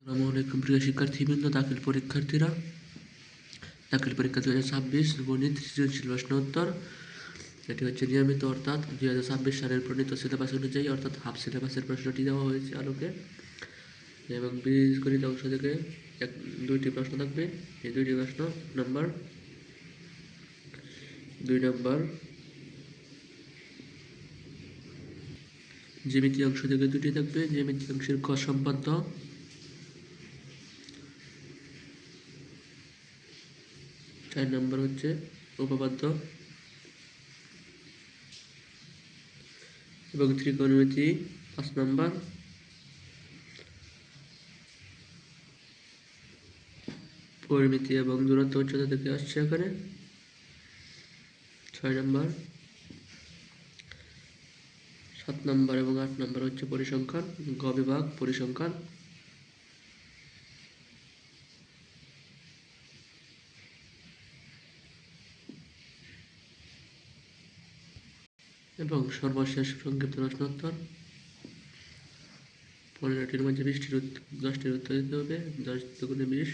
আসসালামু আলাইকুম প্রিয় শিক্ষার্থীবৃন্দ, দাখিল পরীক্ষা 2026 গণিত সৃজনশীল প্রশ্ন উত্তর। এটি হচ্ছে নিয়মিত, অর্থাৎ 2026 সালের প্রণীত সিলেবাস অনুযায়ী, অর্থাৎ হাফ সিলেবাসের প্রশ্নটি দেওয়া হয়েছে আলোকে, এবং বীজগণিত অংশ থেকে দুইটি প্রশ্ন থাকবে। এই দুইটি প্রশ্ন দুই নম্বর জ্যামিতি অংশ থেকে দুটি থাকবে। জ্যামিতি অংশের ক সম্পাদ্য, 4 নম্বর হচ্ছে উপপাদ্য, এবং ত্রিকোণমিতি 5 নম্বর। পরিমিতি এবং দূরত্ব উচ্চতা থেকে আসছে এখানে 6 নম্বর। 7 নম্বর এবং 8 নম্বর হচ্ছে পরিসংখ্যান, গ বিভাগ পরিসংখ্যান। এবং সর্বশেষ সংক্ষিপ্ত প্রশ্নোত্তর, 15টির মধ্যে 10টির উত্তর দিতে হবে। 10 দুগুণে 20।